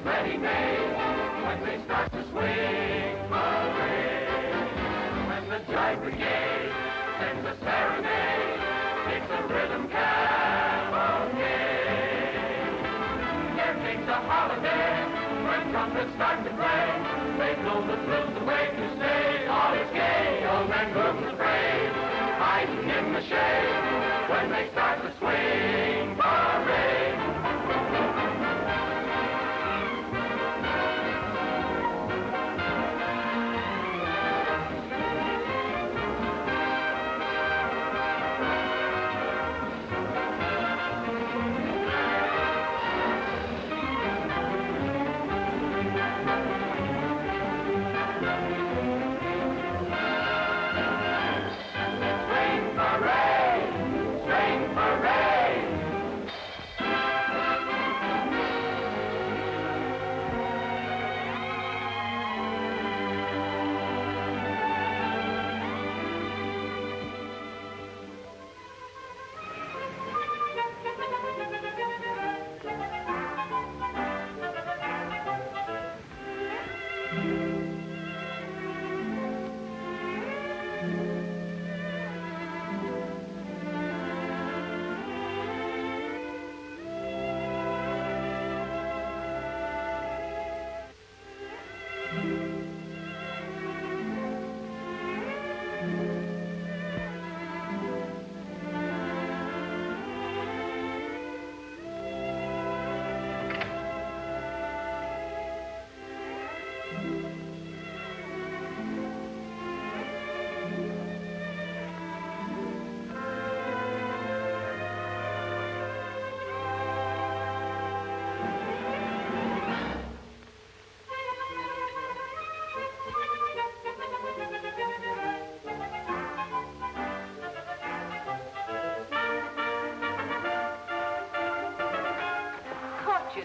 is ready-made when they start to swing parade. When the Jive Brigade sends a serenade, it's a rhythm cavalcade. Everything's a holiday when trumpets start to play. They blow the blues away to stay. All is gay, young and grooms afraid, hiding in the shade when they start to swing parade.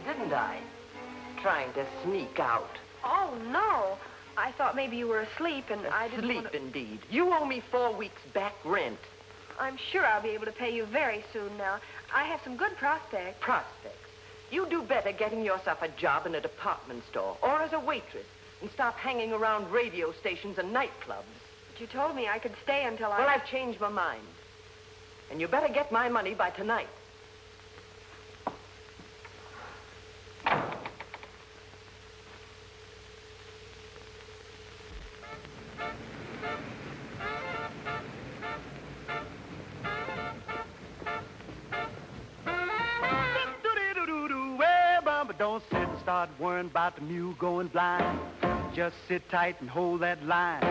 Didn't I? Trying to sneak out. Oh, no. I thought maybe you were asleep and I didn't Sleep, indeed. You owe me 4 weeks back rent. I'm sure I'll be able to pay you very soon now. I have some good prospects. Prospects? You do better getting yourself a job in a department store or as a waitress and stop hanging around radio stations and nightclubs. But you told me I could stay until Well, I've changed my mind. And you better get my money by tonight. Don't sit and start worrying about the mule going blind. Just sit tight and hold that line.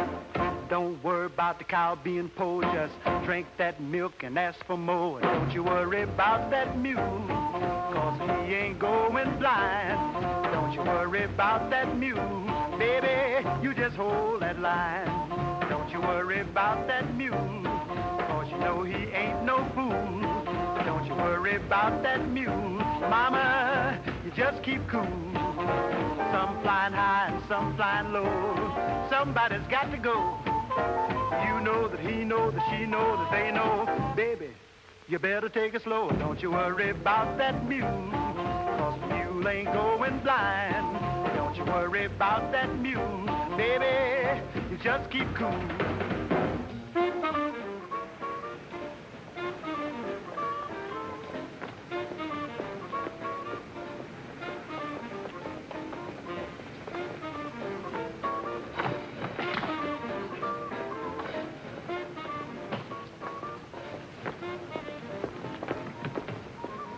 Don't worry about the cow being poor. Just drink that milk and ask for more. Don't you worry about that mule, cause he ain't going blind. Don't you worry about that mule, baby, you just hold that line. Don't you worry about that mule, cause you know he ain't no fool. Don't you worry about that mule, mama, you just keep cool. Some flying high and some flying low. Somebody's got to go. You know that he know that she know that they know. Baby, you better take it slow. Don't you worry about that mule, cause the mule ain't going blind. Don't you worry about that mule, baby, you just keep cool.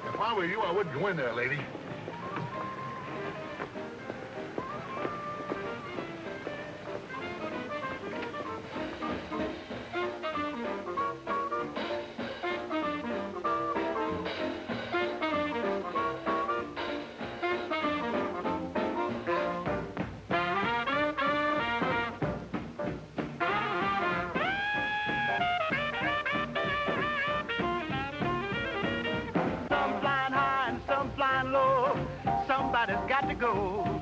If I were you, I wouldn't go in there, lady. Somebody's got to go.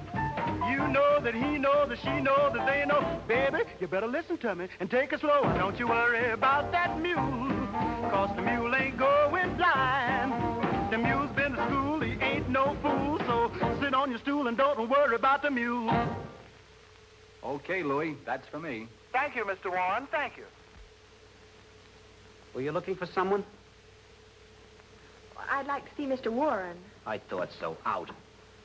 You know that he know that she know that they know. Baby, you better listen to me and take it slow. Don't you worry about that mule, cause the mule ain't going blind. The mule's been to school, he ain't no fool. So sit on your stool and don't worry about the mule. Okay, Louie, that's for me. Thank you, Mr. Warren. Thank you. Were you looking for someone? I'd like to see Mr. Warren. I thought so. Out.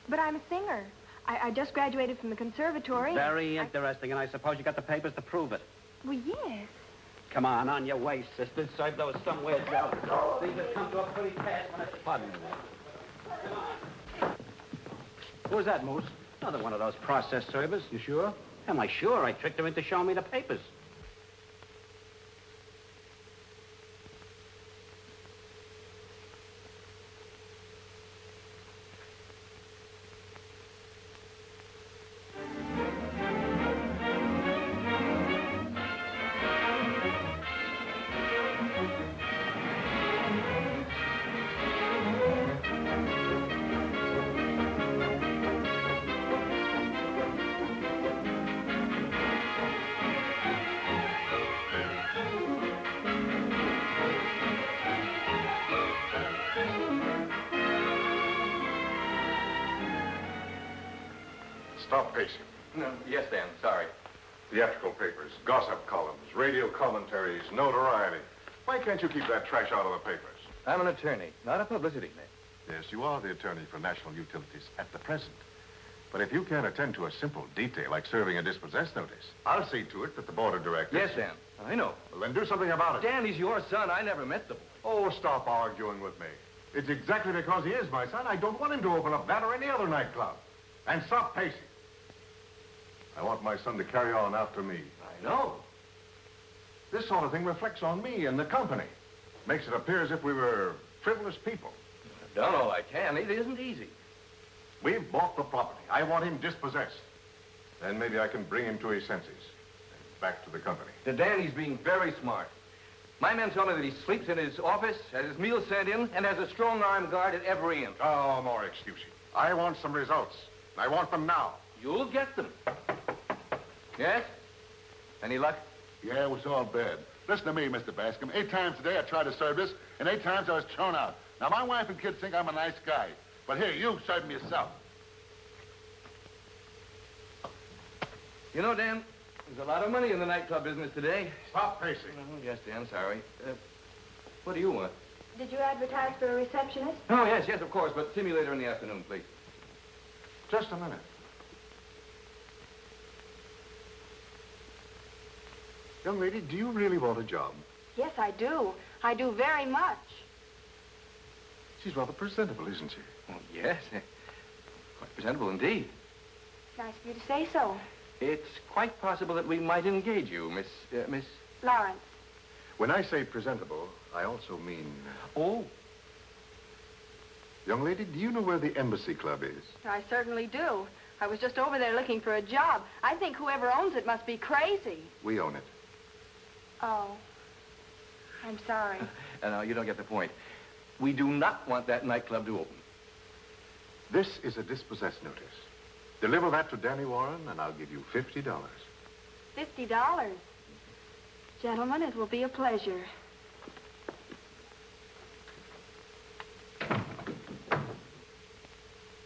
But I'm a singer. I just graduated from the conservatory. Very interesting, and I suppose you got the papers to prove it. Well, yes. Come on your way, sister. Serve those somewhere else. Things have come to a pretty pass when it's pardon me. Come on. Who's that, Moose? Another one of those process servers. You sure? Am I sure? I tricked her into showing me the papers. Stop pacing. No, yes, Dan, sorry. Theatrical papers, gossip columns, radio commentaries, notoriety. Why can't you keep that trash out of the papers? I'm an attorney, not a publicity man. Yes, you are the attorney for national utilities at the present. But if you can't attend to a simple detail like serving a dispossess notice, I'll see to it that the board of directors... Yes, Dan, I know. Well, then do something about it. Dan, he's your son. I never met the boy. Oh, stop arguing with me. It's exactly because he is my son. I don't want him to open up that or any other nightclub. And stop pacing. I want my son to carry on after me. I know. This sort of thing reflects on me and the company. Makes it appear as if we were frivolous people. I've done all I can. It isn't easy. We've bought the property. I want him dispossessed. Then maybe I can bring him to his senses. And back to the company. Dan, he's being very smart. My men tell me that he sleeps in his office, has his meals sent in, and has a strong armed guard at every inch. Oh, more excuses. I want some results. I want them now. You'll get them. Yes? Any luck? Yeah, it was all bad. Listen to me, Mr. Bascom. 8 times today I tried to serve this, and 8 times I was thrown out. Now, my wife and kids think I'm a nice guy. But here, you serve me yourself. You know, Dan, there's a lot of money in the nightclub business today. Stop pacing. Yes, Dan, sorry. What do you want? Did you advertise for a receptionist? Oh, yes, of course, but see me later in the afternoon, please. Just a minute. Young lady, do you really want a job? Yes, I do. I do very much. She's rather presentable, isn't she? Oh, yes. Quite presentable indeed. Nice of you to say so. It's quite possible that we might engage you, Miss... Lawrence. When I say presentable, I also mean... Oh. Young lady, do you know where the Embassy Club is? I certainly do. I was just over there looking for a job. I think whoever owns it must be crazy. We own it. Oh. I'm sorry. No, you don't get the point. We do not want that nightclub to open. This is a dispossess notice. Deliver that to Danny Warren, and I'll give you $50. $50? Gentlemen, it will be a pleasure.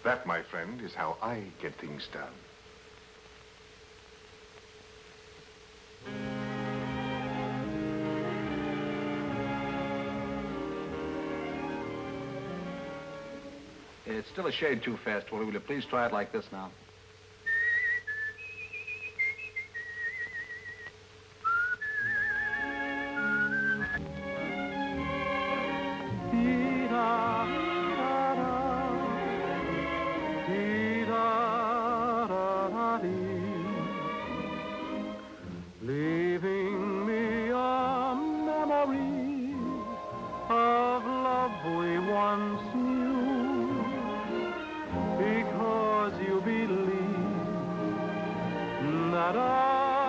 That, my friend, is how I get things done. It's still a shade too fast, Willie. Will you please try it like this now? Leaving me a memory of love we once knew, because you believe that I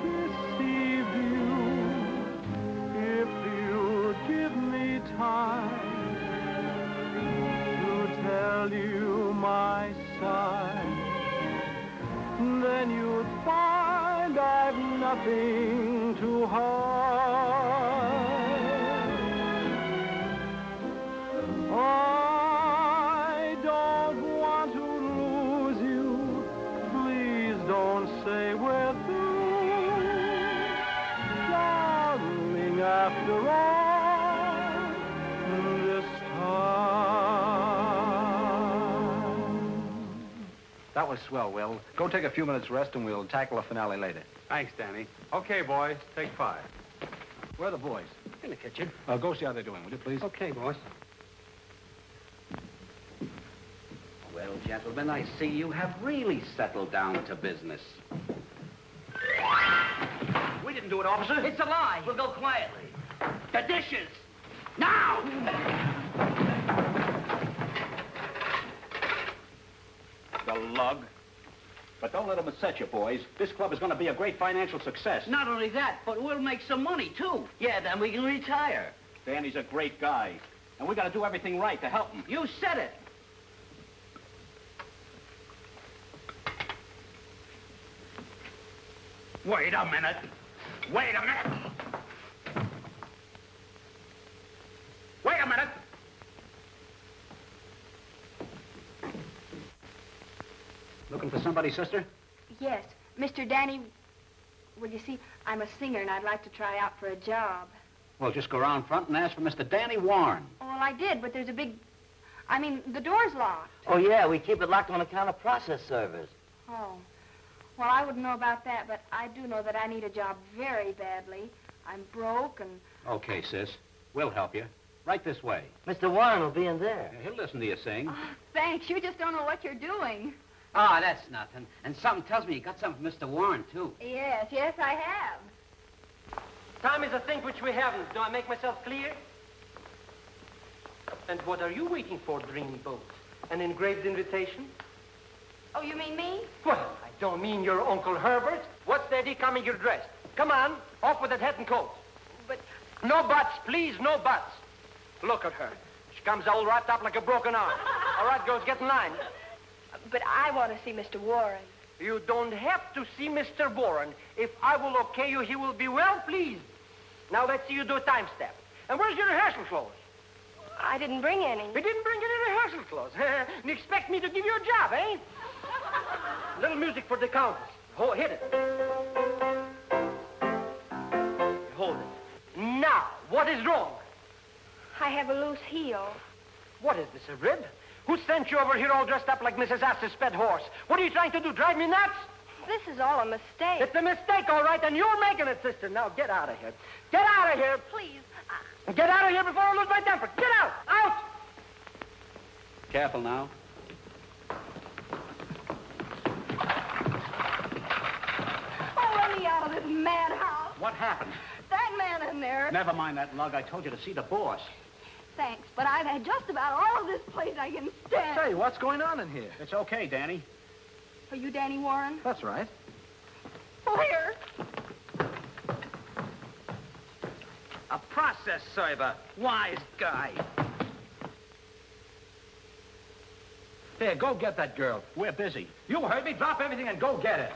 deceived you. If you give me time to tell you my side, then you'd find I've nothing to hide. I don't That was swell, Will. Go take a few minutes rest and we'll tackle the finale later. Thanks, Danny. Okay, boys, take 5. Where are the boys? In the kitchen. Go see how they're doing, will you, please? Okay, boss. Well, gentlemen, I see you have really settled down to business. We didn't do it, officer. It's a lie. We'll go quietly. The dishes! Now! The lug. But don't let them upset you, boys. This club is going to be a great financial success. Not only that, but we'll make some money, too. Yeah, then we can retire. Danny's a great guy. And we got to do everything right to help him. You said it. Wait a minute. Wait a minute. Wait a minute. Looking for somebody, sister? Yes. Mr. Danny, well, you see, I'm a singer and I'd like to try out for a job. Well, just go around front and ask for Mr. Danny Warren. Well, I did, but there's a big... the door's locked. Oh, yeah, we keep it locked on account of process servers. Oh. Well, I wouldn't know about that, but I do know that I need a job very badly. I'm broke and... Okay, sis. We'll help you. Right this way. Mr. Warren will be in there. Yeah, he'll listen to you sing. Oh, thanks. You just don't know what you're doing. Oh, that's nothing. And something tells me you got something from Mr. Warren, too. Yes, I have. Time is a thing which we haven't. Do I make myself clear? And what are you waiting for, Dreamboat? An engraved invitation? Oh, you mean me? Well, I don't mean your Uncle Herbert. What's the idea coming here dressed? Come on, off with that hat and coat. But... No buts, please, no buts. Look at her. She comes all wrapped up like a broken arm. All right, girls, get in line. But I want to see Mr. Warren. You don't have to see Mr. Warren. If I will okay you, he will be well pleased. Now let's see you do a time step. And where's your rehearsal clothes? I didn't bring any. You didn't bring any rehearsal clothes. You expect me to give you a job, eh? Little music for the countess. Oh, hit it. Hold it. Now, what is wrong? I have a loose heel. What is this, a rib? Who sent you over here all dressed up like Mrs. Astor's sped horse? What are you trying to do, drive me nuts? This is all a mistake. It's a mistake, all right, and you're making it, sister. Now, get out of here. Get out of here. Please. Get out of here before I lose my temper. Get out. Out. Careful now. Oh, let me out of this madhouse. What happened? That man in there. Never mind that lug. I told you to see the boss. Thanks, but I've had just about all of this place I can stand. Say, what's going on in here? It's okay, Danny. Are you Danny Warren? That's right. Where? A process server. Wise guy. Here, go get that girl. We're busy. You heard me. Drop everything and go get it.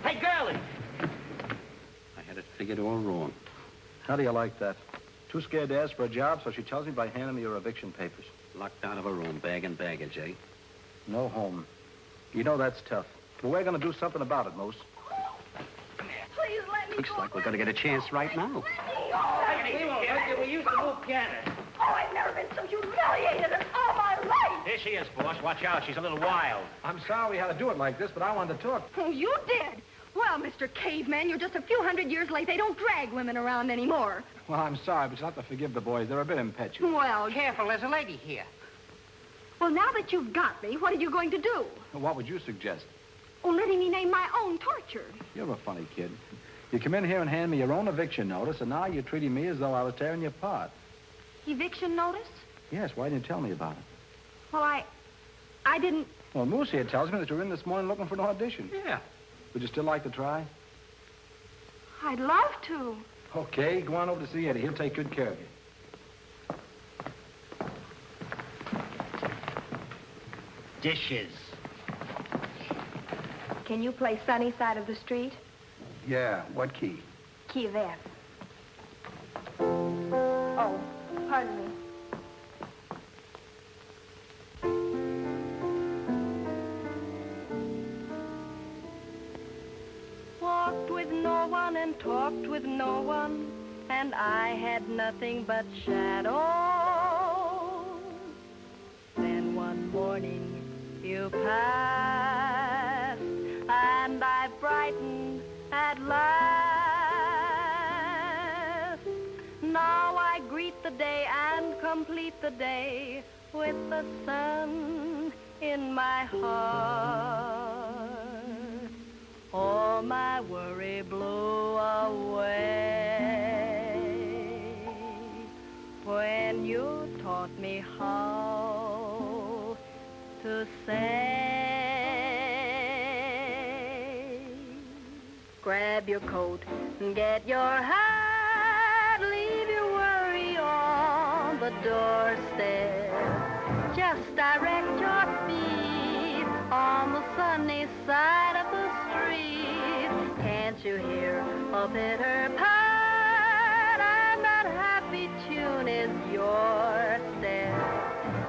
Hey, girlie. I had it figured all wrong. How do you like that? Too scared to ask for a job, so she tells me by handing me your eviction papers. Locked out of a room, bag and baggage, eh? No home. You know that's tough. But we're going to do something about it, Moose. Please let me Looks go. like we're going to get a chance right now. Let me go. We used to move Canada. Oh, I've never been so humiliated in all my life. Here she is, boss. Watch out. She's a little wild. I'm sorry we had to do it like this, but I wanted to talk. Oh, you did? Well, Mr. Caveman, you're just a few hundred years late. They don't drag women around anymore. Well, I'm sorry, but you'll have to forgive the boys. They're a bit impetuous. Well, Careful, there's a lady here. well, now that you've got me, what are you going to do? What would you suggest? Oh, letting me name my own torture. You're a funny kid. You come in here and hand me your own eviction notice, and now you're treating me as though I was tearing you apart. Eviction notice? Yes, why didn't you tell me about it? Well, I didn't... Well, Moose here tells me that you're in this morning looking for an audition. Yeah. Would you still like to try? I'd love to. Okay, go on over to see Eddie. He'll take good care of you. Dishes. Can you play Sunny Side of the Street? Yeah, what key? Key of F. Oh, pardon me. Walked with no one and talked with no one, and I had nothing but shadows. to pass, and I've brightened at last. Now I greet the day and complete the day with the sun in my heart. All my worry blew away when you taught me how to say. Grab your coat and get your hat, leave your worry on the doorstep. Just direct your feet on the sunny side of the street. Can't you hear a bitter pat? And that happy tune is your step.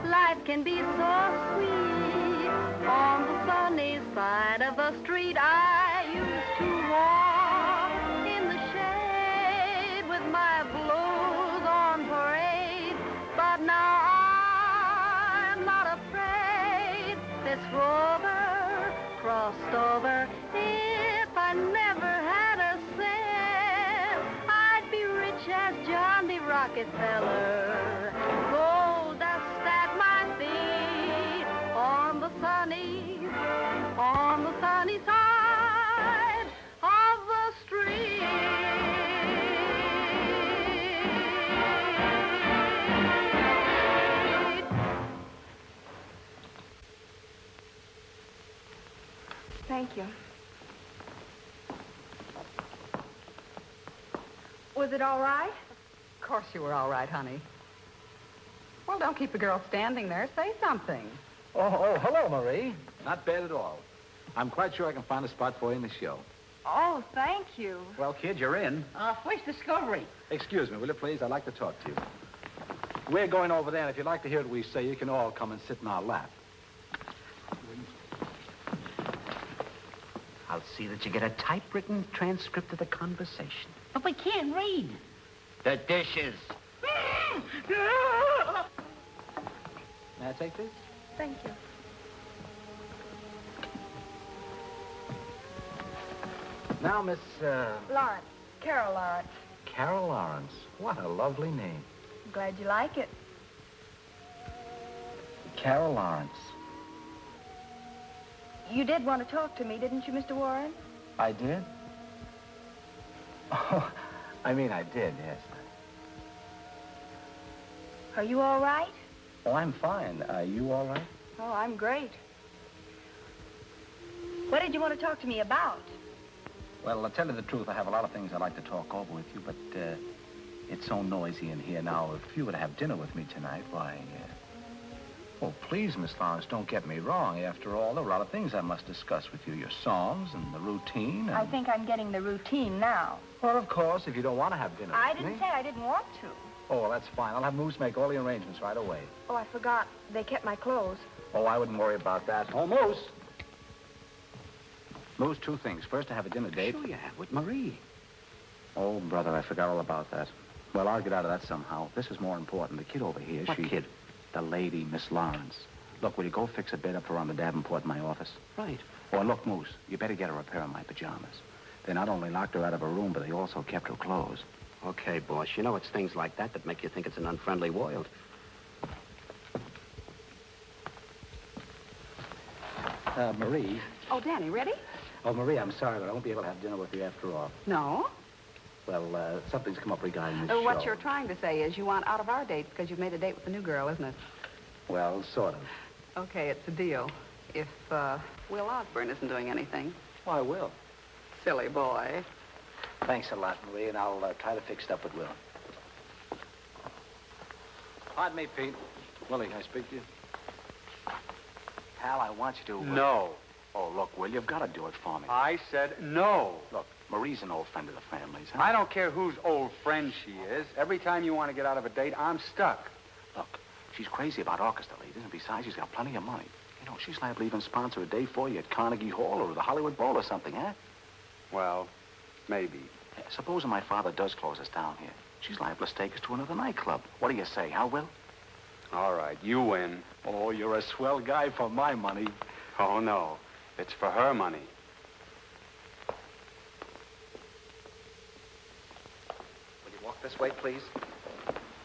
Life can be so sweet on the sunny side of the street. I used to walk in the shade with my blues on parade, but now I'm not afraid. This rover crossed over. If I never had a cent, I'd be rich as John D. Rockefeller. Gold dust at my feet on the sunny side of the street. Thank you. Was it all right? Of course you were all right, honey. Well, don't keep a girl standing there. Say something. Oh, hello, Marie. Not bad at all. I'm quite sure I can find a spot for you in the show. Oh, thank you. Well, kid, you're in. First discovery. Excuse me, will you please? I'd like to talk to you. We're going over there, and if you'd like to hear what we say, you can all come and sit in our lap. I'll see that you get a typewritten transcript of the conversation. But we can't read. The dishes. May I take this? Thank you. Now, Miss, Lawrence. Carol Lawrence. Carol Lawrence. What a lovely name. I'm glad you like it. Carol Lawrence. You did want to talk to me, didn't you, Mr. Warren? I did? Oh, I mean, I did, yes. Are you all right? Oh, I'm fine. Are you all right? Oh, I'm great. What did you want to talk to me about? Well, to tell you the truth, I have a lot of things I'd like to talk over with you, but it's so noisy in here now. If you were to have dinner with me tonight, why, Oh, please, Miss Lawrence, don't get me wrong. After all, there are a lot of things I must discuss with you. Your songs and the routine and... I think I'm getting the routine now. Well, of course, if you don't want to have dinner I with me. didn't say I didn't want to. Oh, well, that's fine. I'll have Moose make all the arrangements right away. Oh, I forgot. They kept my clothes. Oh, I wouldn't worry about that. Oh, Moose! Moose, two things. First, to have a dinner date. Sure you have, with Marie. Oh, brother, I forgot all about that. Well, I'll get out of that somehow. This is more important. The kid over here, What kid? The lady, Miss Lawrence. Look, will you go fix a bed up for her on the Davenport in my office? Right. Oh, and look, Moose, you better get her a pair of my pajamas. They not only locked her out of her room, but they also kept her clothes. Okay, boss. You know it's things like that that make you think it's an unfriendly world. Marie. Oh, Danny, ready? Oh, Marie, I'm sorry, but I won't be able to have dinner with you after all. No. Well, something's come up regarding this show. What you're trying to say is you want out of our date because you've made a date with the new girl, isn't it? Well, sort of. Okay, it's a deal. If Will Osborne isn't doing anything. Why, Will? Silly boy. Thanks a lot, Marie, and I'll try to fix it up with Will. Pardon me, Pete. Willie, can I speak to you? Pal, I want you to... No. Oh, look, Will, you've got to do it for me. I said no. Look, Marie's an old friend of the family's, huh? I don't care whose old friend she is. Every time you want to get out of a date, I'm stuck. Look, she's crazy about orchestra leaders, and besides, she's got plenty of money. You know, she's liable to even sponsor a day for you at Carnegie Hall or the Hollywood Bowl or something, huh? Well, maybe. Yeah, supposing my father does close us down here. She's liable to stake us to another nightclub. What do you say, huh, Will? All right, you win. Oh, you're a swell guy for my money. Oh, no. It's for her money. Will you walk this way, please?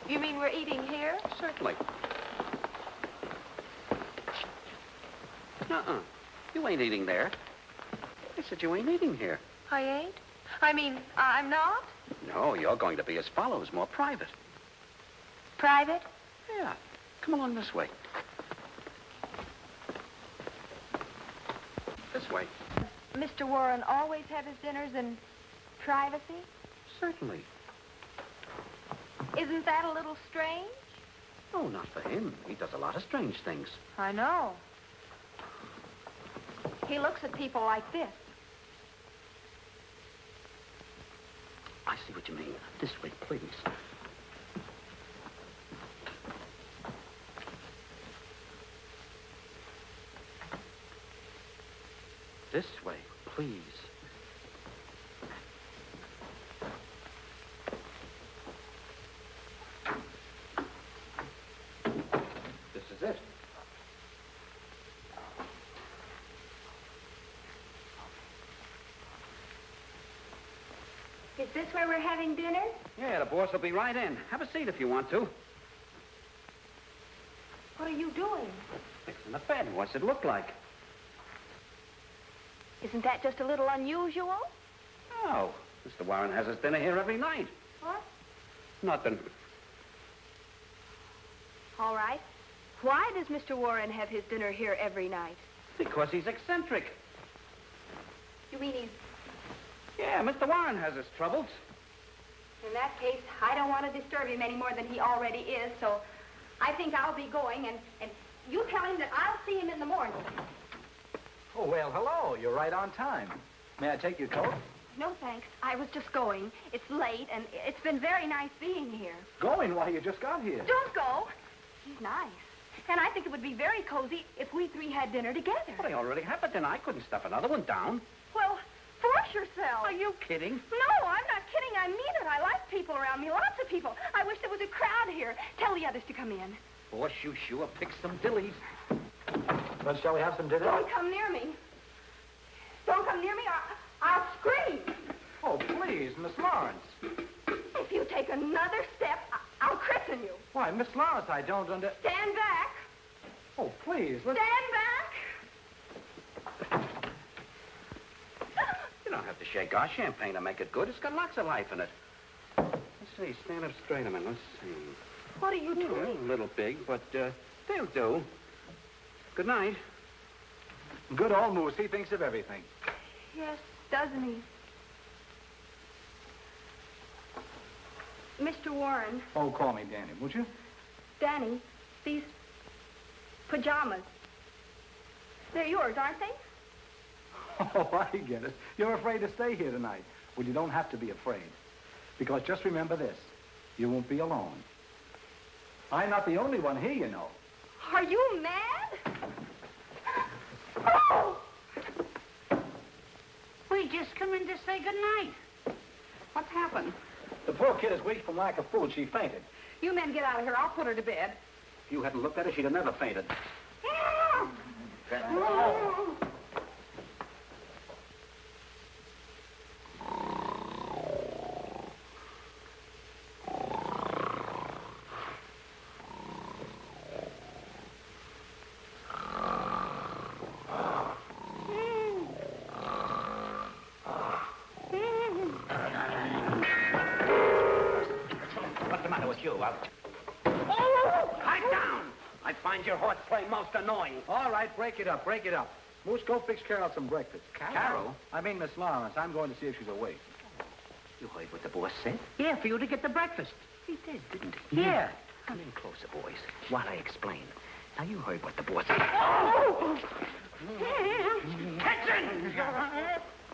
You mean we're eating here? Certainly. Uh-uh. You ain't eating there. I said you ain't eating here. I ain't? I mean, I'm not? No, you're going to be as follows, more private. Private? Yeah. Come along this way. This way. Mr. Warren always have his dinners in privacy? Certainly. Isn't that a little strange? Oh, not for him. He does a lot of strange things. I know. He looks at people like this. I see what you mean. This way, please. This way, please. This is it. Is this where we're having dinner? Yeah, the boss will be right in. Have a seat if you want to. What are you doing? Fixing the bed. What's it look like? Isn't that just a little unusual? Oh, Mr. Warren has his dinner here every night. What? Nothing. All right. Why does Mr. Warren have his dinner here every night? Because he's eccentric. You mean he's... Yeah, Mr. Warren has his troubles. In that case, I don't want to disturb him any more than he already is, so I think I'll be going, and you tell him that I'll see him in the morning. Oh, well, hello. You're right on time. May I take your coat? No, thanks. I was just going. It's late, and it's been very nice being here. Going? Why, you just got here. Don't go. He's nice. And I think it would be very cozy if we three had dinner together. Well, I already have a dinner. I couldn't stuff another one down. Well, force yourself. Are you kidding? No, I'm not kidding. I mean it. I like people around me, lots of people. I wish there was a crowd here. Tell the others to come in. Force you sure pick some dillies. Well, shall we have some dinner? Don't come near me. Don't come near me, I'll scream. Oh, please, Miss Lawrence. If you take another step, I'll christen you. Why, Miss Lawrence, I don't Stand back. Oh, please, let's... Stand back. You don't have to shake our champagne to make it good. It's got lots of life in it. Let's see. Stand up straight a minute. Let's see. What are you doing? A little big, but they'll do. Good night. Good old Moose. He thinks of everything. Yes, doesn't he? Mr. Warren. Oh, call me Danny, would you? Danny, these pajamas. They're yours, aren't they? Oh, I get it. You're afraid to stay here tonight. Well, you don't have to be afraid. Because just remember this. You won't be alone. I'm not the only one here, you know. Are you mad? Oh! We just come in to say goodnight. What's happened? The poor kid is weak from lack of food. She fainted. You men get out of here. I'll put her to bed. If you hadn't looked at her, she'd have never fainted. What's the matter with you? Pipe down! I find your horseplay most annoying. All right, break it up, break it up. Moose, go fix Carol some breakfast. Carol? I mean Miss Lawrence. I'm going to see if she's awake. You heard what the boss said? Yeah, for you to get the breakfast. He did, didn't he? Yeah. Come in closer, boys, while I explain. Now, you heard what the boss said. Attention!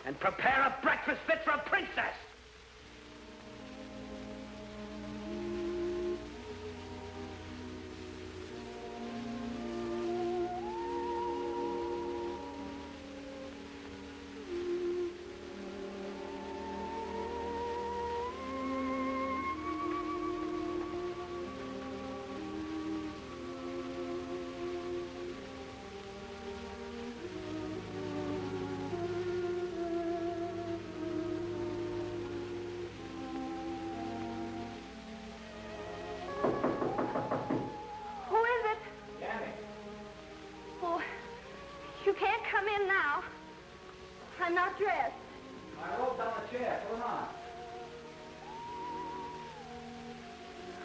And prepare a breakfast fit for a princess. dressed. I rolled down the chair. Put it on.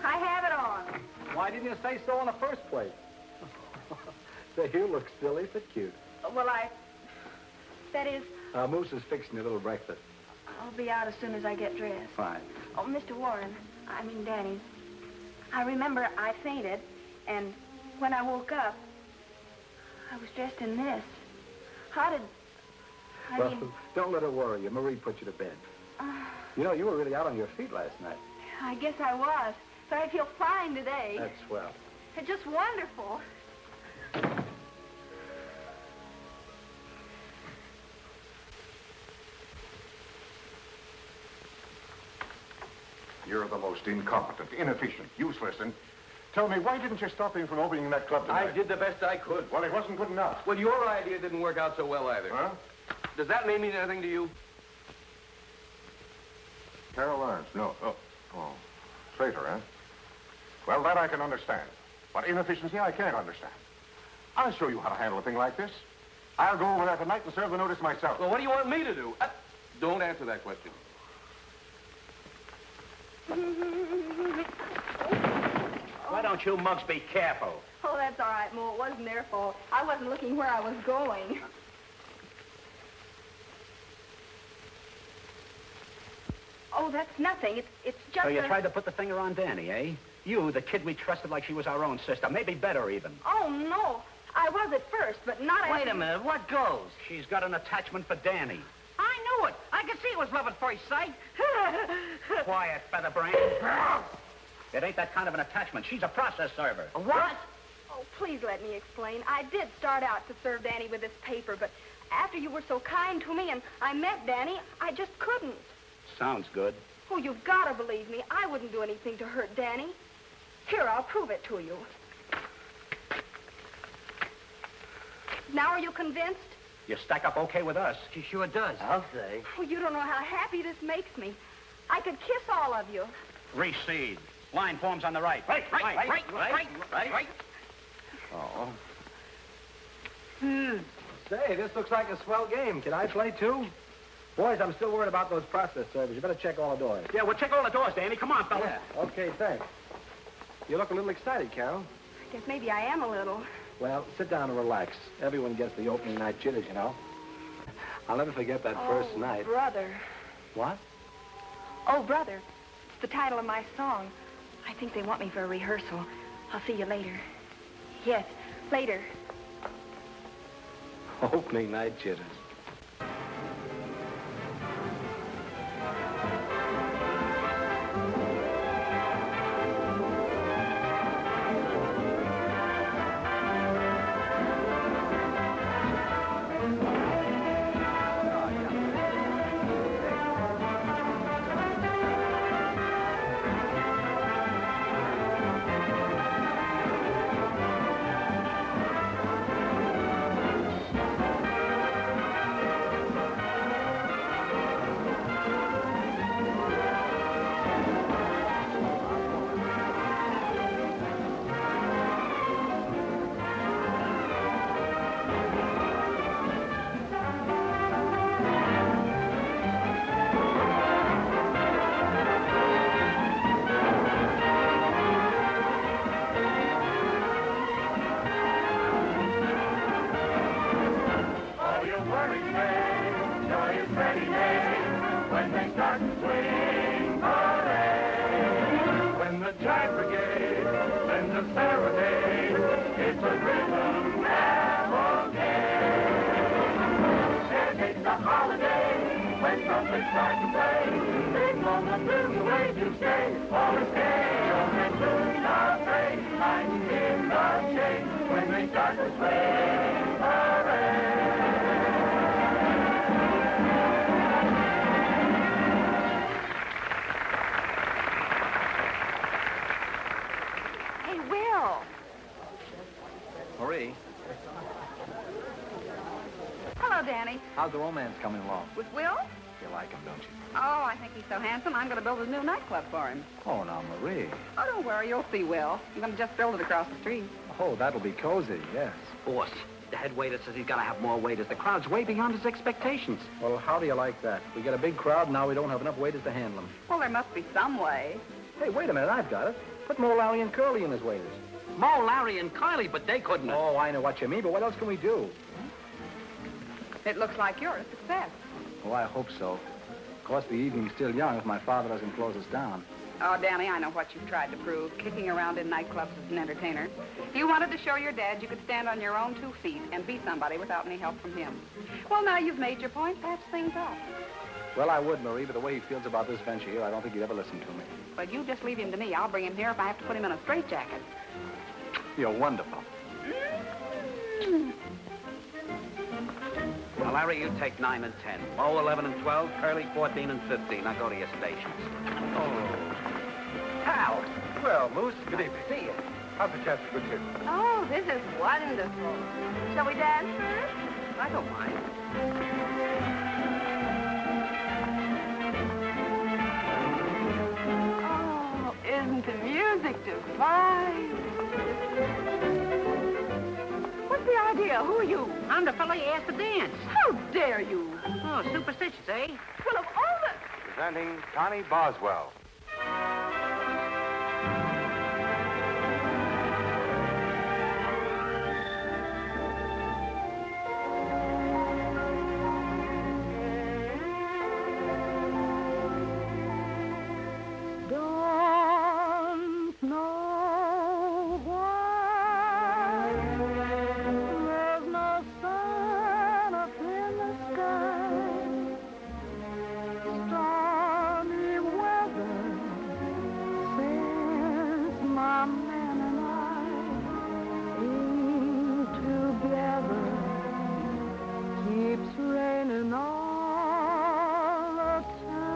I have it on. Why didn't you say so in the first place? Say, you look silly but cute. Well, that is, Moose is fixing a little breakfast. I'll be out as soon as I get dressed. Fine. Oh, Mr. Warren, Danny, I remember I fainted, and when I woke up, I was dressed in this. Well, don't let her worry you. Marie put you to bed. You know, you were really out on your feet last night. I guess I was, but I feel fine today. That's swell. It's just wonderful. You're the most incompetent, inefficient, useless, and tell me, why didn't you stop him from opening that club tonight? I did the best I could. Well, it wasn't good enough. Well, your idea didn't work out so well either. Huh? Does that mean anything to you? Carol Lawrence, no. Oh. Traitor, huh? Well, that I can understand. But inefficiency, I can't understand. I'll show you how to handle a thing like this. I'll go over there tonight and serve the notice myself. Well, what do you want me to do? Don't answer that question. Why don't you mugs be careful? Oh, that's all right, Mo. It wasn't their fault. I wasn't looking where I was going. Oh, that's nothing. It's just So you tried to put the finger on Danny, eh? You, the kid we trusted like she was our own sister. Maybe better, even. Oh, no. I was at first, but not Wait a minute. What goes? She's got an attachment for Danny. I knew it. I could see it was love at first sight. Quiet, featherbrain. It ain't that kind of an attachment. She's a process server. What? Oh, please let me explain. I did start out to serve Danny with this paper, but after you were so kind to me and I met Danny, I just couldn't. Sounds good. Oh, you've got to believe me. I wouldn't do anything to hurt Danny. Here, I'll prove it to you. Now are you convinced? You stack up okay with us. She sure does. I'll say. Oh, you don't know how happy this makes me. I could kiss all of you. Recede. Line forms on the right. Right. Oh. Say, this looks like a swell game. Can I play, too? Boys, I'm still worried about those process servers. You better check all the doors. Yeah, we'll check all the doors, Danny. Come on, fella. Yeah, okay, thanks. You look a little excited, Carol. I guess maybe I am a little. Well, sit down and relax. Everyone gets the opening night jitters, you know. I'll never forget that first night. Brother. What? Oh, Brother. It's the title of my song. I think they want me for a rehearsal. I'll see you later. Yes, later. Opening night jitters. Marie. Hello, Danny. How's the romance coming along? With Will? You like him, don't you? Oh, I think he's so handsome, I'm going to build a new nightclub for him. Oh, now, Marie. Oh, don't worry, you'll see Will. I'm going to just build it across the street. Oh, that'll be cozy, yes. Boss, The head waiter says he's got to have more waiters. The crowd's way beyond his expectations. Well, how do you like that? We got a big crowd, now we don't have enough waiters to handle them. Well, there must be some way. Hey, wait a minute, I've got it. Put Mo, Larry, and Curly in as waiters. Mo, Larry, and Kylie, but they couldn't. Oh, I know what you mean, but what else can we do? It looks like you're a success. Oh, I hope so. Of course, the evening's still young if my father doesn't close us down. Oh, Danny, I know what you've tried to prove, kicking around in nightclubs as an entertainer. You wanted to show your dad you could stand on your own 2 feet and be somebody without any help from him. Well, now you've made your point. Patch things up. Well, I would, Marie, but the way he feels about this venture here, I don't think he'd ever listen to me. Well, you just leave him to me. I'll bring him here if I have to put him in a straitjacket. You're wonderful. Well, Larry, you take 9 and 10. Mo, 11 and 12. Curly, 14 and 15. Now go to your stations. Oh. Hal. Well, Moose, good evening. See you. How's the chance for good kid? Oh, this is wonderful. Shall we dance first? I don't mind. Oh, isn't the music divine? What's the idea? Who are you? I'm the fellow you asked to dance. How dare you? Oh, superstitious, eh? Well, of all the... Presenting Connie Boswell. Don't know why there's no sun up in the sky. Stormy weather since my man and I ain't together. Keeps raining all the time.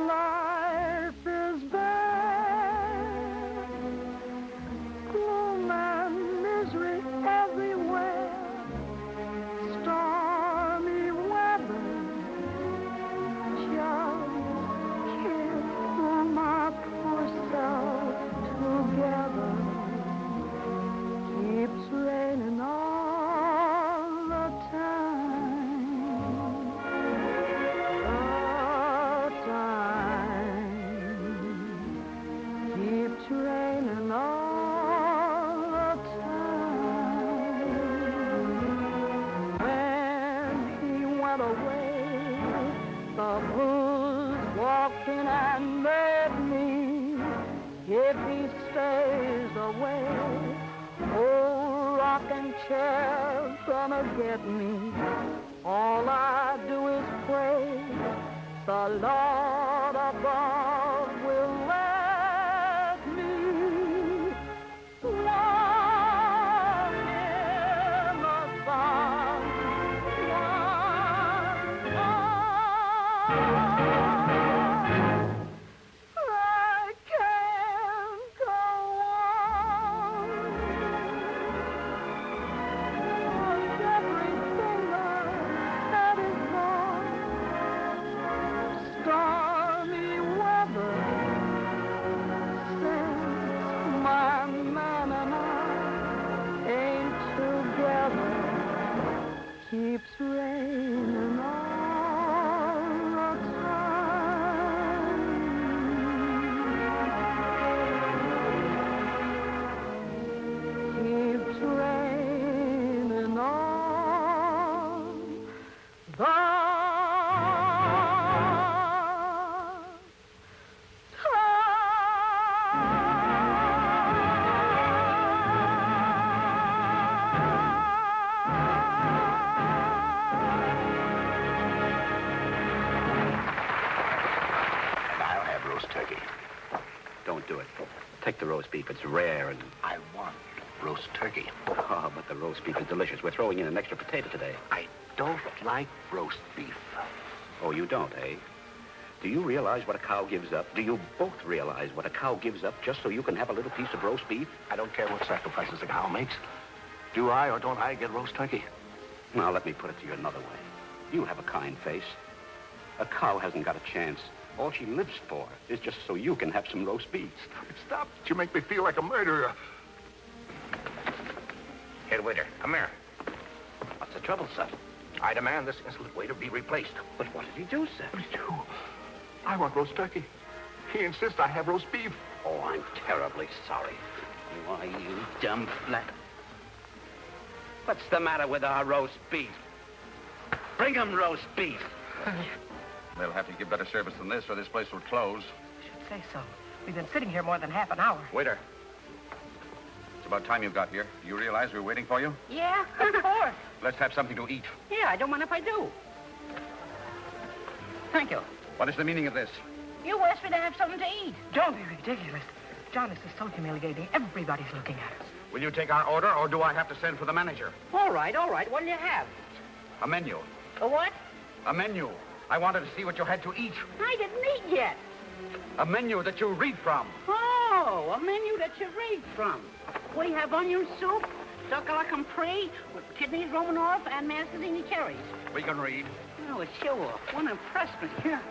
Life is bad, gloom and misery everywhere. Stormy weather just can't pull my poor self together. Keeps raining all the time. The time keeps raining all the time. When he went away, the blues walked in and made me. If he stays away, old rocking chair's gonna get me. All I do is pray the Lord above will let me walk in the sun once more. I can't go on. Everything I had is gone. Stormy weather since my man and I ain't together. Keeps raining all the time. Keeps raining all the I'll have roast turkey. Don't do it. Take the roast beef. It's rare and... I want roast turkey. Oh, but the roast beef is delicious. We're throwing in an extra potato today. I don't like roast beef. Oh, you don't, eh? Do you realize what a cow gives up? Do you both realize what a cow gives up just so you can have a little piece of roast beef? I don't care what sacrifices a cow makes. Do I or don't I get roast turkey? Now, let me put it to you another way. You have a kind face. A cow hasn't got a chance. All she lives for is just so you can have some roast beef. Stop. You make me feel like a murderer. Head waiter, come here. What's the trouble, sir? I demand this insolent waiter be replaced. But what did he do, sir? What did he do? I want roast turkey. He insists I have roast beef. Oh, I'm terribly sorry. Why, you dumb flat. What's the matter with our roast beef? Bring 'em roast beef. They'll have to give better service than this, or this place will close. I should say so. We've been sitting here more than half an hour. Waiter. It's about time you got here. You realize we were waiting for you? Yeah, of course. Let's have something to eat. Yeah, I don't mind if I do. Thank you. What is the meaning of this? You asked me to have something to eat. Don't be ridiculous. John, this is so humiliating. Everybody's looking at us. Will you take our order, or do I have to send for the manager? All right. What'll you have? A menu. A what? A menu. I wanted to see what you had to eat. I didn't eat yet. A menu that you read from. Oh, a menu that you read from. We have onion soup, duck a la compris, with kidneys Romanoff, and Mancini cherries. We can read. Oh, show off. One impressed me. Here.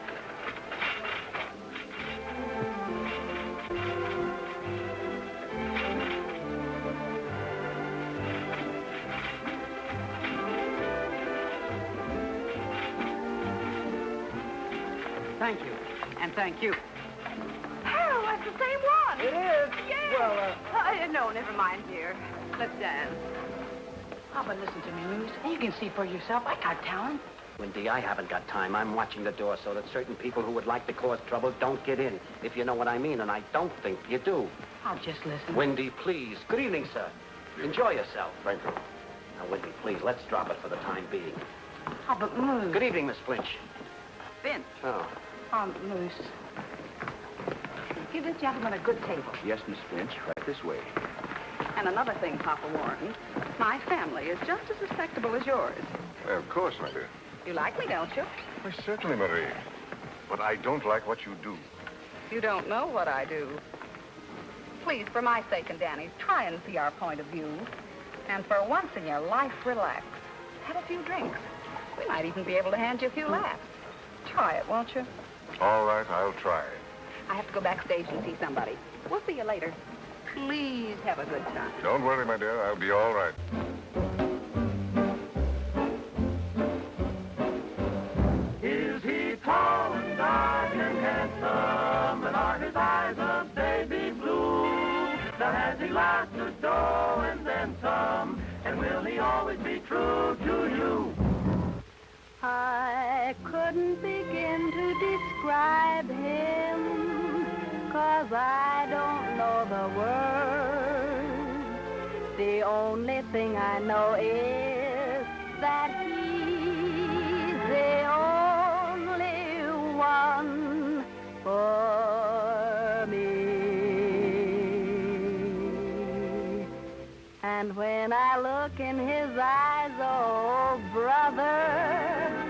Thank you. And thank you. Oh, that's the same one. It is. Yeah. Well, no, never mind, dear. Let's dance. Oh, but listen to me, Muse. You can see for yourself. I got talent. Wendy, I haven't got time. I'm watching the door so that certain people who would like to cause trouble don't get in, if you know what I mean, and I don't think you do. I'll just listen. Wendy, please. Good evening, sir. Enjoy yourself. Thank you. Now, Wendy, please, let's drop it for the time being. Oh, but Muse. Good evening, Miss Flinch. Finch. Oh. Muse. Give this gentleman a good table. Yes, Miss Finch. Right this way. And another thing, Papa Warren, my family is just as respectable as yours. Well, of course, my dear. You like me, don't you? Why, certainly, Marie. But I don't like what you do. You don't know what I do. Please, for my sake and Danny's, try and see our point of view. And for once in your life, relax. Have a few drinks. We might even be able to hand you a few laughs. Try it, won't you? All right, I'll try. I have to go backstage and see somebody. We'll see you later. Please have a good time. Don't worry, my dear. I'll be all right. Is he tall and dark and handsome, and are his eyes of baby blue? Now has he locked the door and then some, and will he always be true to you? I couldn't begin to describe him, 'cause I don't know the words. The only thing I know is that he's the only one for me. And when I look in his eyes, oh, brother,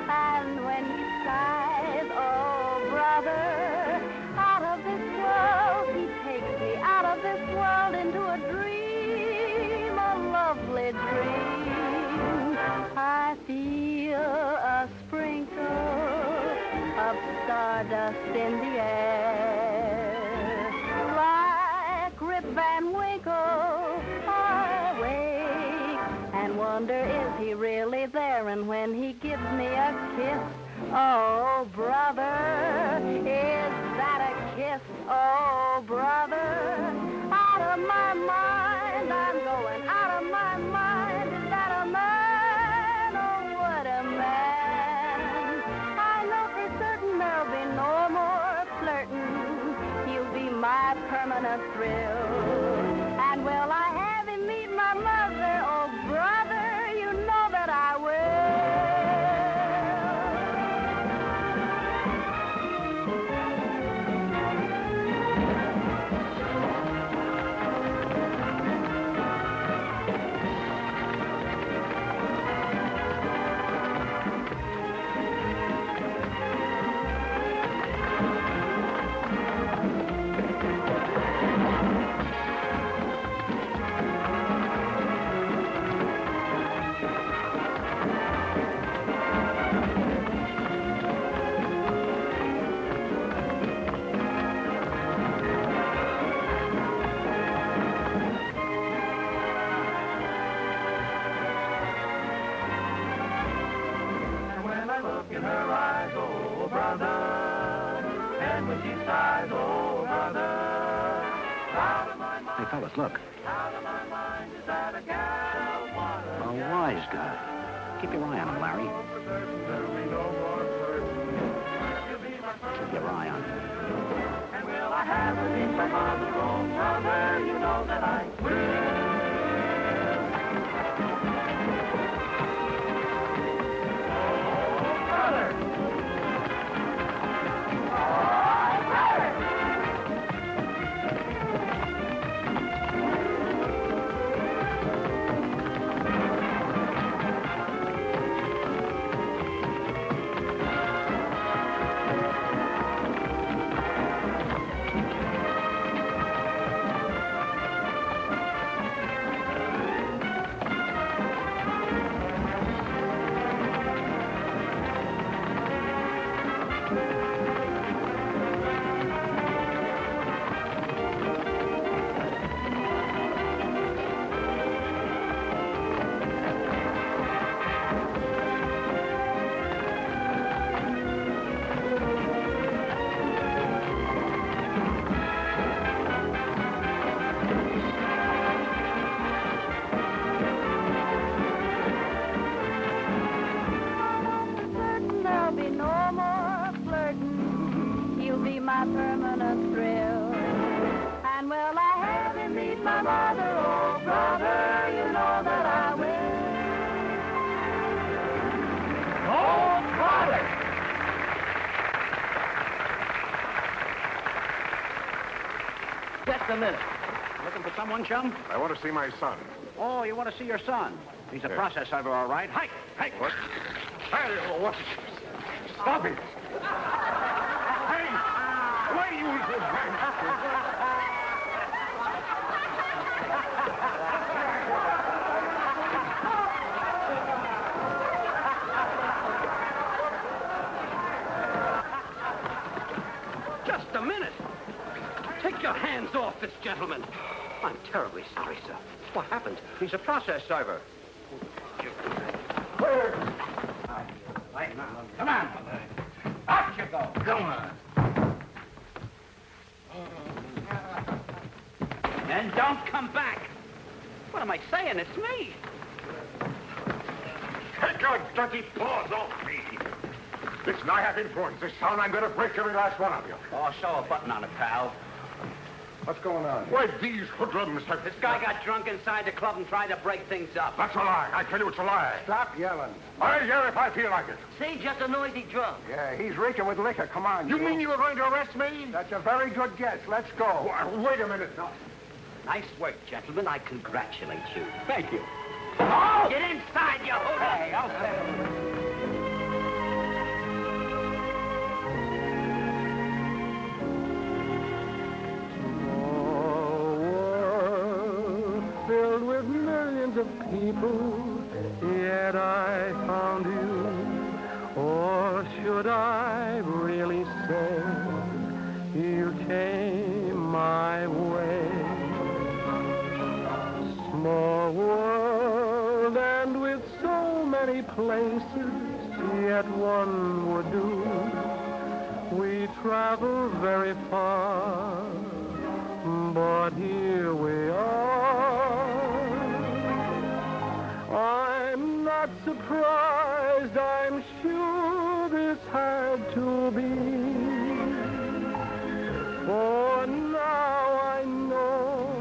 and when he sighs, oh, brother, out of this world he takes me, out of this world into a dream, a lovely dream. I feel a sprinkle of stardust in the air, like Rip Van Winkle. I wake and wonder, is he really there? And when he gives me a kiss, oh, brother, is that a kiss? Oh, brother, out of my mind, I'm going out of my mind. Is that a man? Oh, what a man. I know for certain there'll be no more flirting. He'll be my permanent thrill. And will I have him meet my mother? Oh, brother, you know that I mother. And when she sighs, oh, brother, out of my mind. Hey, fellas, look. Out of my mind is that a gal wanna A wise guy. Keep your eye on him, Larry. Keep your eye on him. And will I have to meet my mother, oh, brother, you know that I will. Just a minute. Looking for someone, chum? I want to see my son. Oh, you want to see your son? He's a Yes. process server, all right. Hike! Hike! What? Hey, what? Stop it! Hey! Why you... Just a minute. Take your hands off this gentleman. I'm terribly sorry, sir. What happened? He's a process server. Come on. Out you go. Come on. And don't come back. What am I saying? It's me. Take your dirty paws off me. Listen, I have influence. This town, I'm going to break every last one of you. Oh, show a button on it, pal. What's going on? Why, these hoodlums have... This guy got drunk inside the club and tried to break things up. That's a lie. I tell you it's a lie. Stop yelling. I'll yell if I feel like it. See, just a noisy drunk. Yeah, he's reeking with liquor. Come on. You mean you were going to arrest me? That's a very good guess. Let's go. Wait a minute now. Nice work, gentlemen. I congratulate you. Thank you. Oh! Get inside, you hoodlum. Hey, I'll settle. Filled with millions of people, yet I found you. Or should I really say you came my way? Small world, and with so many places, yet one would do. We travel very far, but here we are. I'm not surprised, I'm sure this had to be. For now I know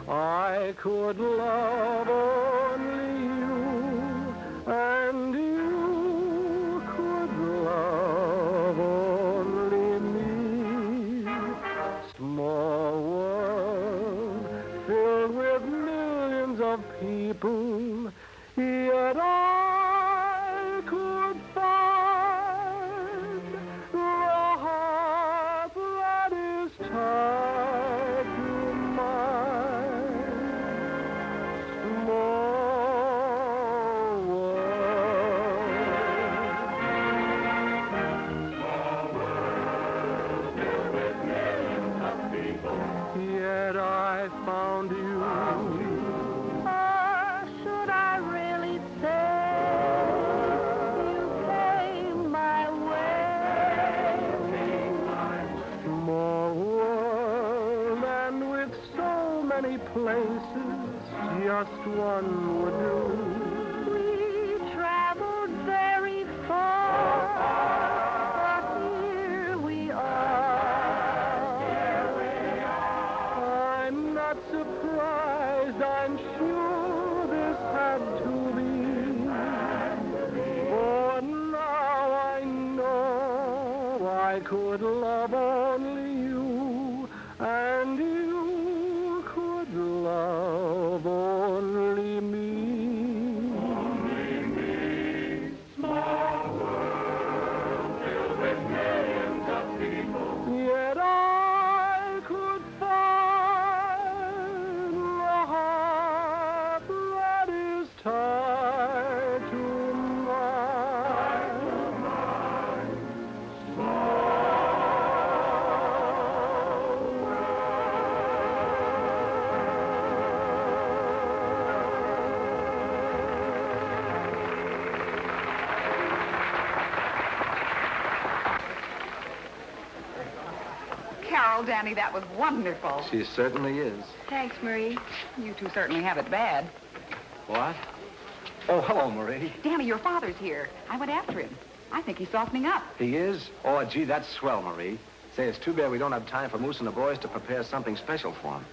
I could love only you, and you could love only me. Small world filled with millions of people, yet I could find the heart that is tied to mine. Small many places, just one would do. We traveled very far, but here we are. I'm not surprised, I'm sure this had to be. For now I know I could love only you, and you could love only me. Only me. Small world filled with millions of people. Yet I could find the heart that is tied to mine. Carol, Danny, that was wonderful. She certainly is. Thanks, Marie. You two certainly have it bad. What? Oh, hello, Marie. Danny, your father's here. I went after him. I think he's softening up. He is? Oh, gee, that's swell, Marie. Say, it's too bad we don't have time for Moose and the boys to prepare something special for him.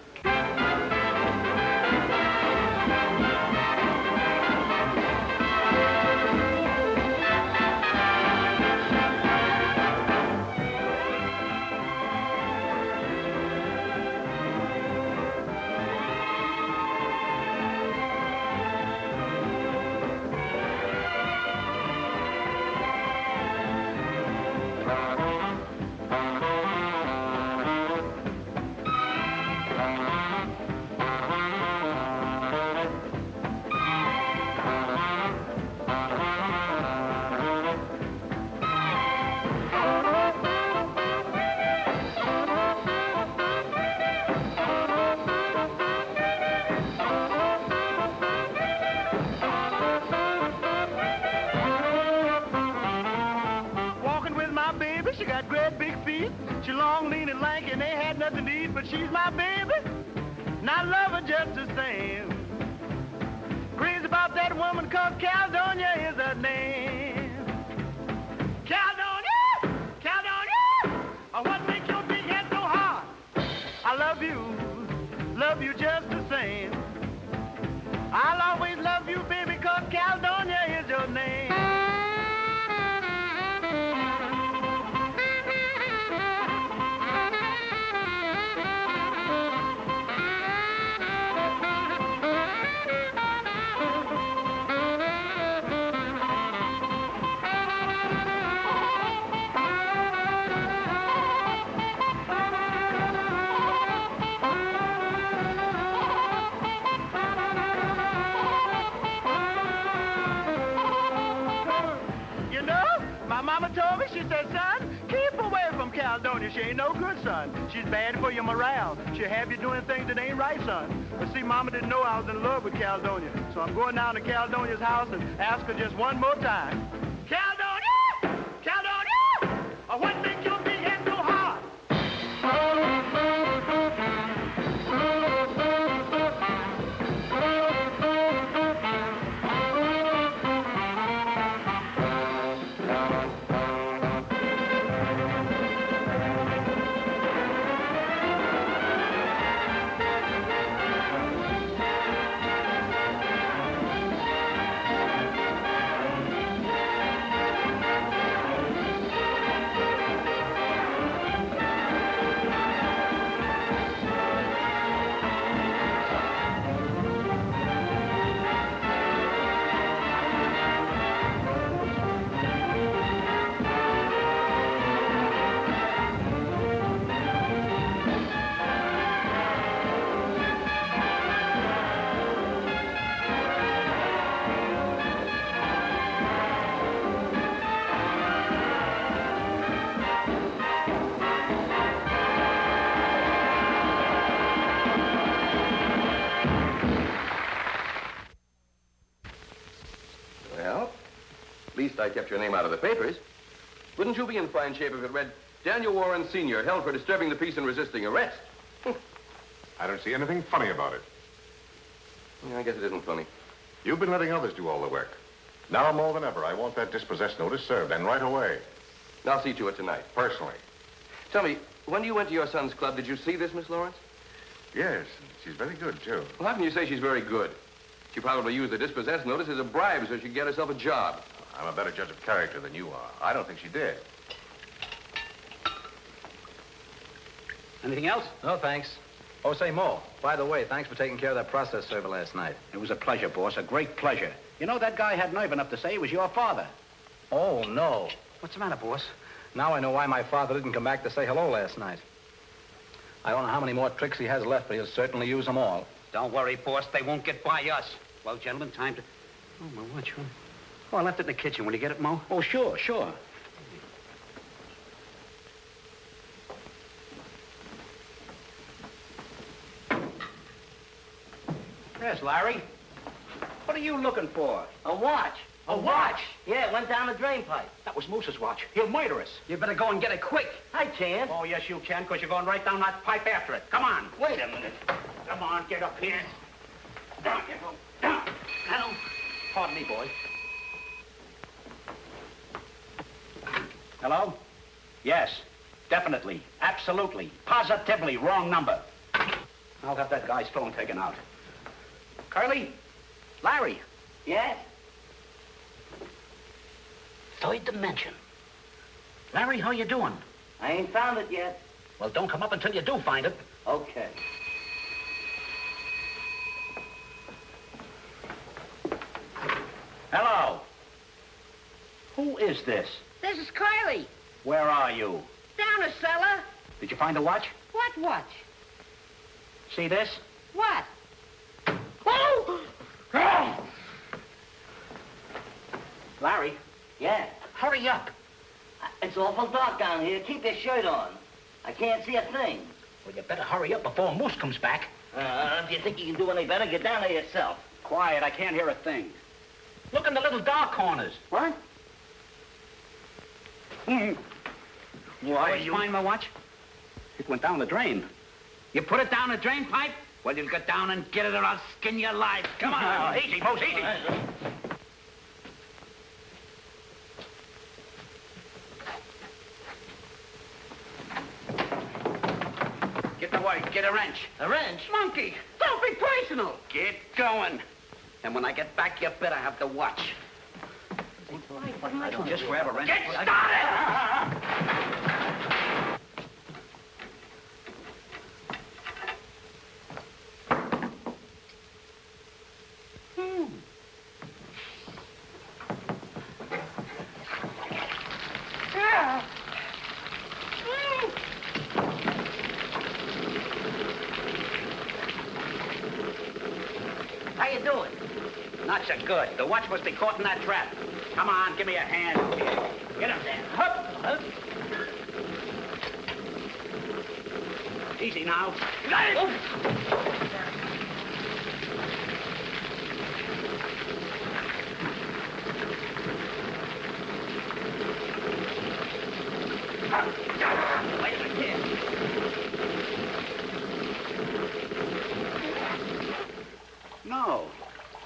Walking with my baby, she got great big feet. She long, lean, and lanky, and ain't had nothing to eat, but she's my baby, and I love her just the same. Crazy about that woman called Caledonia is her name. Caledonia! Caledonia! Oh, what makes your big head so hard? I love you just the same. I'll always love you, baby, cause Caledonia is your name. You know, my mama told me, she said, son, keep away from Caledonia. She ain't no good, son. She's bad for your morale. She'll have you doing things that ain't right, son. But see, mama didn't know I was in love with Caledonia. So I'm going down to Caledonia's house and ask her just one more time. Caledonia! Caledonia! Oh, what makes your big head so hard? At least I kept your name out of the papers. Wouldn't you be in fine shape if it read, Daniel Warren, Sr., held for disturbing the peace and resisting arrest? I don't see anything funny about it. Yeah, I guess it isn't funny. You've been letting others do all the work. Now more than ever, I want that dispossessed notice served, and right away. I'll see to it tonight. Personally. Tell me, when you went to your son's club, did you see this, Miss Lawrence? Yes, she's very good, too. Well, how can you say she's very good? She probably used the dispossessed notice as a bribe so she could get herself a job. I'm a better judge of character than you are. I don't think she did. Anything else? No, thanks. Oh, say, Mo, by the way, thanks for taking care of that process server last night. It was a pleasure, boss, a great pleasure. You know, that guy had nerve enough to say he was your father. Oh, no. What's the matter, boss? Now I know why my father didn't come back to say hello last night. I don't know how many more tricks he has left, but he'll certainly use them all. Don't worry, boss. They won't get by us. Well, gentlemen, time to... Oh, my watch. Oh, I left it in the kitchen. Will you get it, Mo? Oh, sure, sure. Yes, Larry. What are you looking for? A watch. A watch? Yeah, it went down the drain pipe. That was Moose's watch. He'll murder us. You better go and get it quick. I can't. Oh, yes, you can, because you're going right down that pipe after it. Come on. Wait a minute. Come on, get up here. Down you go. Down. Down. Pardon me, boy. Hello? Yes, definitely, absolutely, positively wrong number. I'll have that guy's phone taken out. Curly? Larry? Yes? Third dimension. Larry, how you doing? I ain't found it yet. Well, don't come up until you do find it. Okay. Hello? Who is this? This is Carly. Where are you? Down the cellar. Did you find the watch? What watch? See this? What? Oh! Larry? Yeah? Hurry up. It's awful dark down here. Keep your shirt on. I can't see a thing. Well, you better hurry up before Moose comes back. If you think you can do any better, get down there yourself. Quiet, I can't hear a thing. Look in the little dark corners. What? Why, you find my watch? It went down the drain. You put it down the drain pipe? Well, you'll get down and get it or I'll skin your life. Come on. Easy, Moose, easy. Get the work. Get a wrench. A wrench? Monkey, don't be personal. Get going. And when I get back, you better have the watch. Just grab a wrench. Get started! How you doing? Not so good. The watch must be caught in that trap. Come on, give me a hand. Get him there. Hup, hup. Easy now. Got it! Wait a minute. No.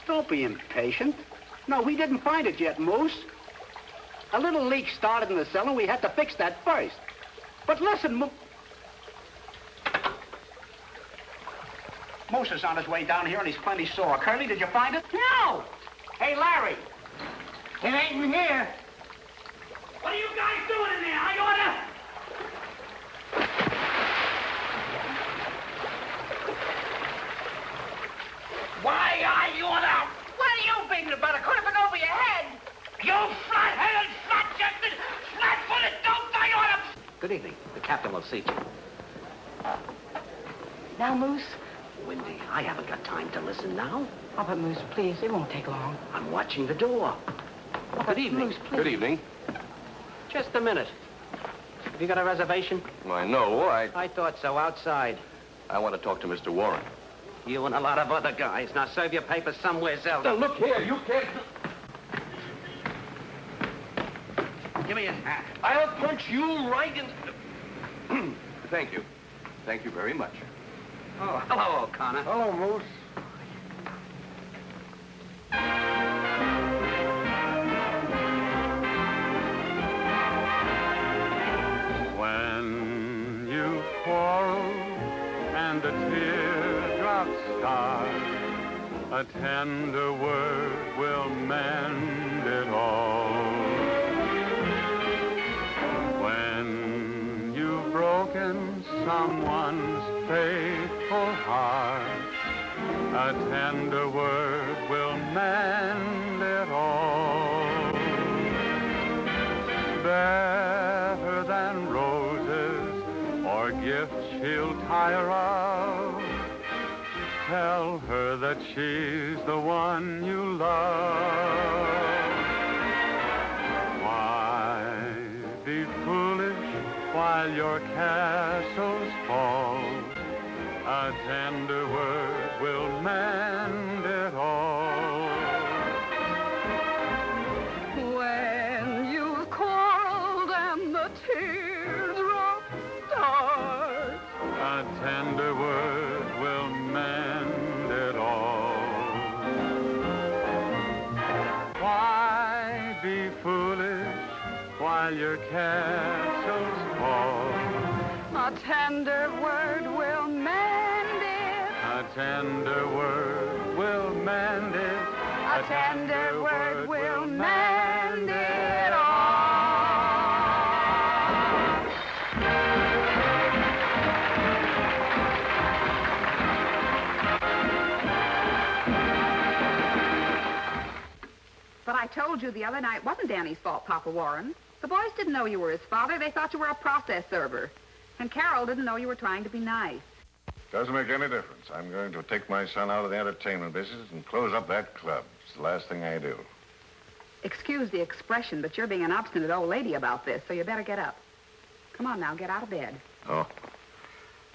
Don't be impatient. No, we didn't find it yet, Moose. A little leak started in the cellar, and we had to fix that first. But listen, Moose is on his way down here, and he's plenty sore. Curly, did you find it? No. Hey, Larry. It ain't in here. What are you guys doing in there? I order. Why are you out? What are you beating about? It could have been over your head. You flat-headed, flat-chested, flat-footed dope! I order. Good evening. The captain will see you. Now, Moose? Windy, I haven't got time to listen now. Oh, but Moose, please, it won't take long. I'm watching the door. Oh, Good evening. Moose, please. Good evening. Just a minute. Have you got a reservation? Why, no, I thought so. Outside. I want to talk to Mr. Warren. You and a lot of other guys. Now serve your papers somewhere else. Now, look here, you can't... Give me a hat. I'll punch you right in... Thank you. Thank you very much. Oh, hello, O'Connor. Hello, Moose. When you quarrel and the teardrops start, a tender word will mend it all. When you've broken someone's faithful heart, a tender word will mend it all. Better than roses or gifts she'll tire of, tell her that she's the one you love. Why be foolish while your castles fall? A tender word will mend it all. When you've quarreled and the teardrops start, A tender word will mend it all. Why be foolish while your castles fall? a tender word will mend it. A tender word will mend it. A tender word will mend it all. But I told you the other night it wasn't Danny's fault, Papa Warren. The boys didn't know you were his father. They thought you were a process server. And Carol didn't know you were trying to be nice. Doesn't make any difference. I'm going to take my son out of the entertainment business and close up that club. It's the last thing I do. Excuse the expression, but you're being an obstinate old lady about this, so you better get up. Come on now, get out of bed. Oh,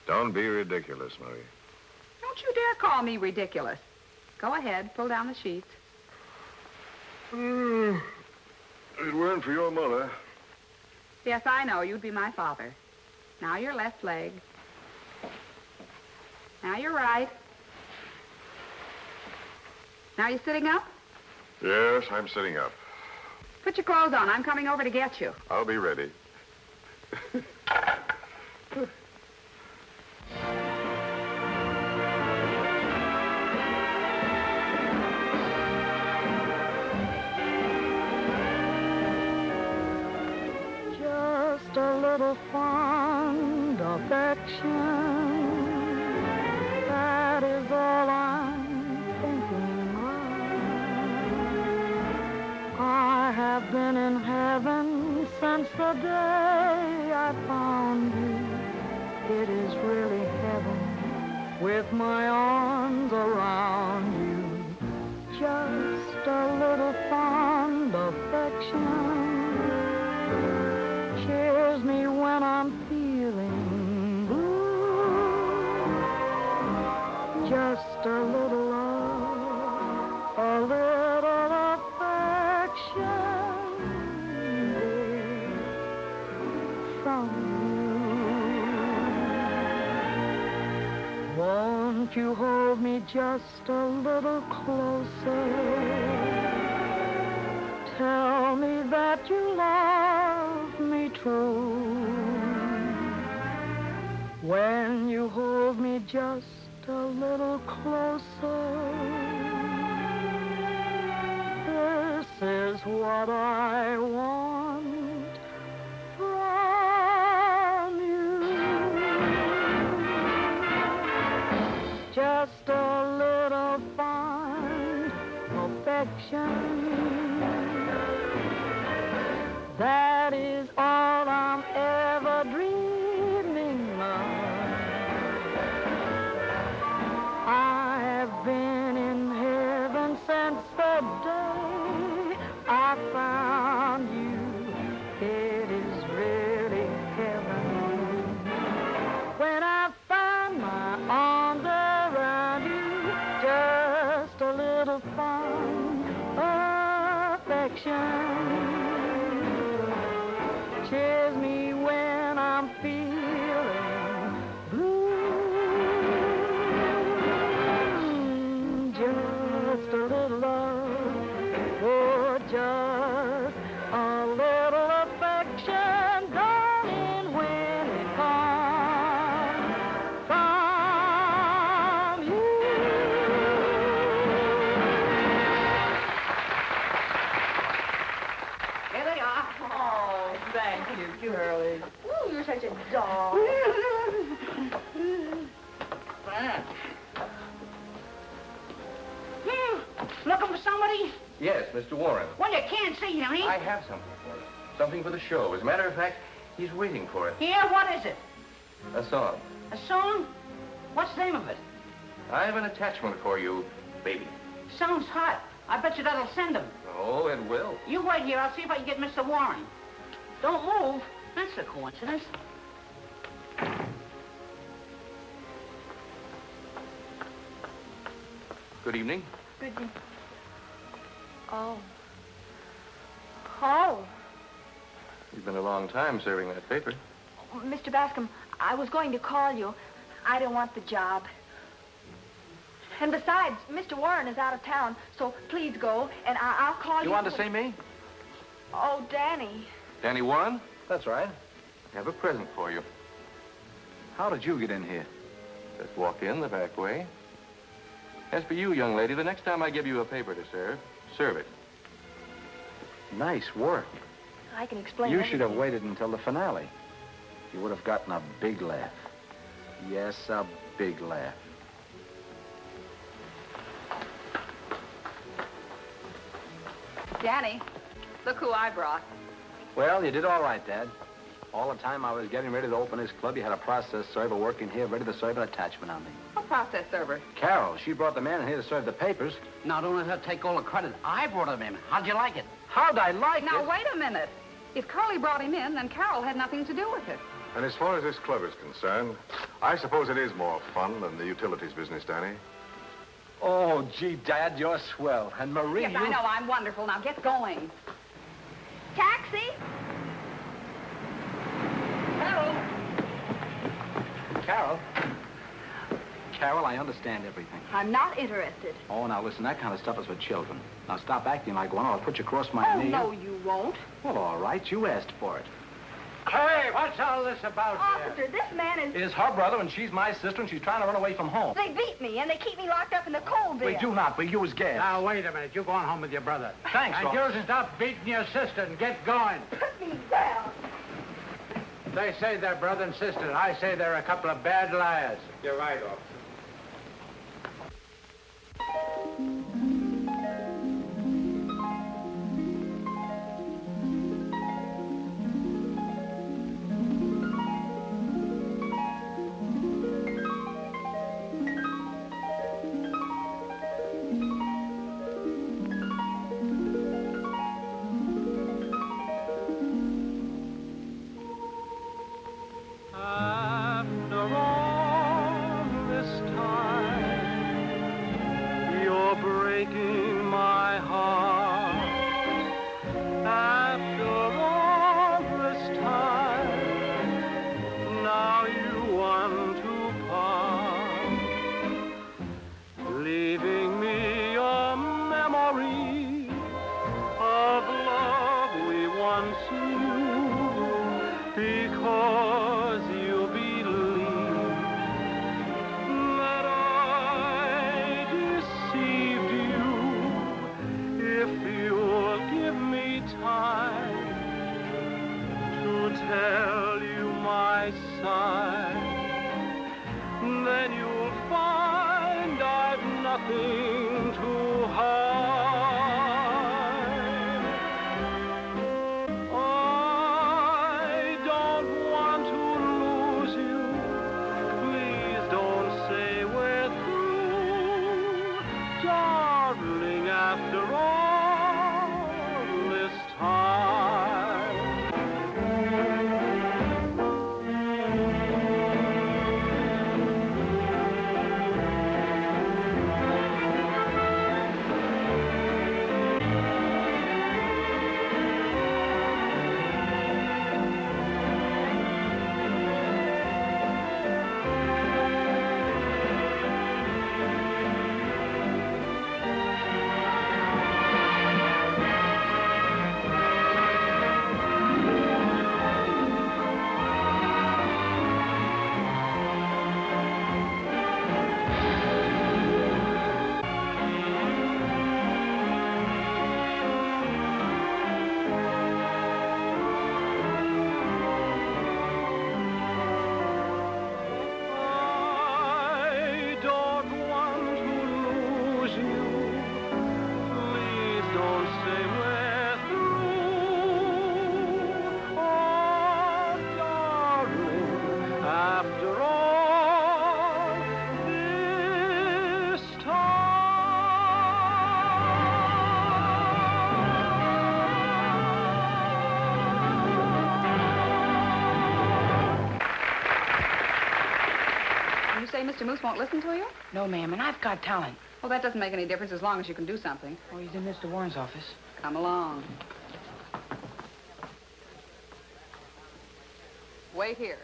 don't be ridiculous, Marie. Don't you dare call me ridiculous. Go ahead, pull down the sheets. If it weren't for your mother. Yes, I know, you'd be my father. Now your left leg. Now your right. Now you sitting up? Yes, I'm sitting up. Put your clothes on. I'm coming over to get you. I'll be ready. Just a little fond affection. That is all I'm thinking of. I have been in heaven since the day I found you. It is really heaven with my arms around you. Just a little fond affection cheers me when I'm feeling blue. Just a little love, a little affection from you. Won't you hold me just a little closer? Tell me that you love me true. When you hold me just a little closer, this is what I want from you. Just a little fond affection. That is all I'm ever dreaming of. I have been in heaven since the day I found you. It is really heaven when I find my arms around you. Just a little fond affection cheers me when I'm feeling blue. Oh, thank you, girlie. Ooh, you're such a doll. Looking for somebody? Yes, Mr. Warren. Well, you can't see him, I have something for you. Something for the show. As a matter of fact, he's waiting for it. Yeah, what is it? A song. A song? What's the name of it? I have an attachment for you, baby. Sounds hot. I bet you that'll send him. Oh, it will. You wait here. I'll see if I can get Mr. Warren. Don't move. That's a coincidence. Good evening. Good. Oh. Oh. You've been a long time serving that paper. Mr. Bascom, I was going to call you. I don't want the job. And besides, Mr. Warren is out of town, so please go, and I'll call you. You want to see me? Oh, Danny. Danny Warren? That's right. I have a present for you. How did you get in here? Just walk in the back way. As for you, young lady, the next time I give you a paper to serve it. Nice work. I can explain You everything. should have waited until the finale. You would have gotten a big laugh. Yes, a big laugh. Danny, look who I brought. Well, you did all right, Dad. All the time I was getting ready to open this club, you had a process server working here ready to serve an attachment on me. What process server? Carol, she brought the man in here to serve the papers. Now, don't let her take all the credit. I brought him in. How'd you like it? How'd I like Now, it? wait a minute. If Curly brought him in, then Carol had nothing to do with it. And as far as this club is concerned, I suppose it is more fun than the utilities business, Danny. Oh, gee, Dad, you're swell. And Marie, Yes, I know. I'm wonderful. Now, get going. Taxi? Carol. Carol, I understand everything. I'm not interested. Oh, now listen, that kind of stuff is for children. Now stop acting like one or I'll put you across my knee. No, you won't. Well, all right, you asked for it. Hey, what's all this about Officer, this man is... Is her brother, and she's my sister, and she's trying to run away from home. They beat me, and they keep me locked up in the coal bin. We do not. We use gas. Now, wait a minute. You're going home with your brother. Thanks, And officer. you stop beating your sister and get going. Put me down. They say they're brother and sister. I say they're a couple of bad liars. You're right, officer. Mr. Moose won't listen to you? No, ma'am, and I've got talent. Well, that doesn't make any difference as long as you can do something. Oh, he's in Mr. Warren's office. Come along. Wait here.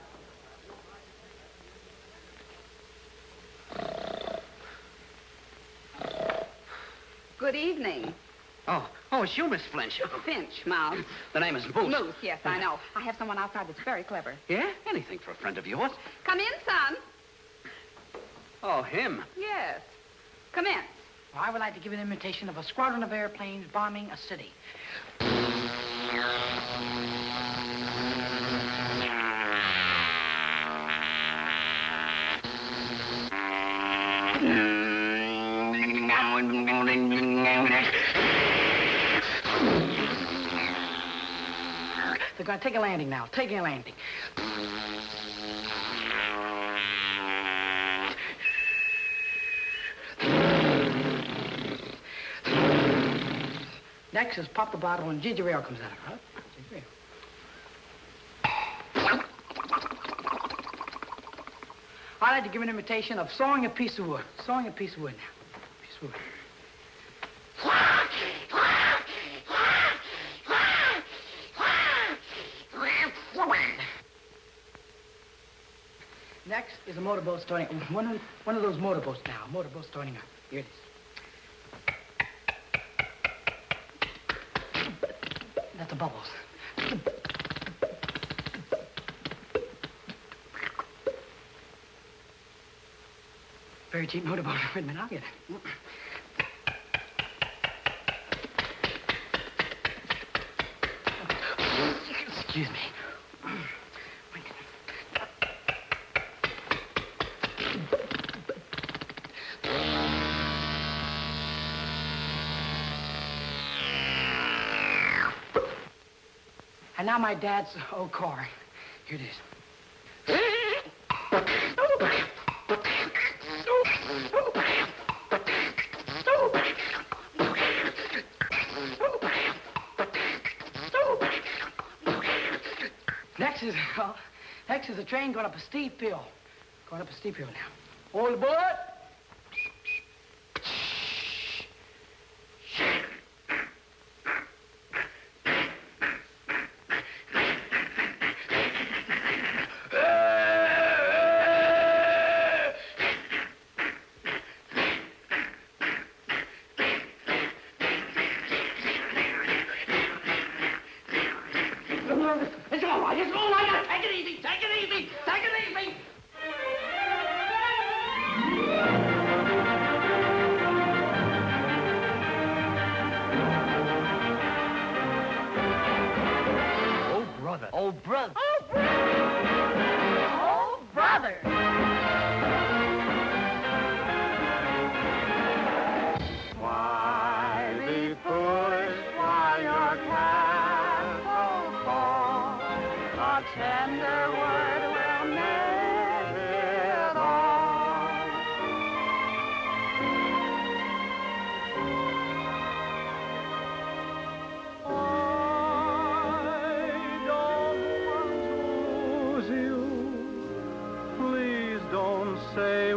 Good evening. Oh, it's you, Miss Flinch. Finch, Mouse. The name is Moose. Moose, yes, I know. I have someone outside that's very clever. Yeah? Anything for a friend of yours. Come in, son. Oh, him. Yes. Come in. Well, I would like to give an imitation of a squadron of airplanes bombing a city. They're going to take a landing now. Taking a landing. Next is pop the bottle and ginger ale comes out of it, right? Ginger ale. I'd like to give an imitation of sawing a piece of wood. Sawing a piece of wood now. Piece of wood. Next is a motorboat starting. One of those motorboats now. A motorboat starting up. Here it is. That's the bubbles. Very cheap motorboat. Wait a minute, I'll get it. Excuse me. And now my dad's old car. Here it is. Next is a train going up a steep hill. Going up a steep hill now. All aboard! Say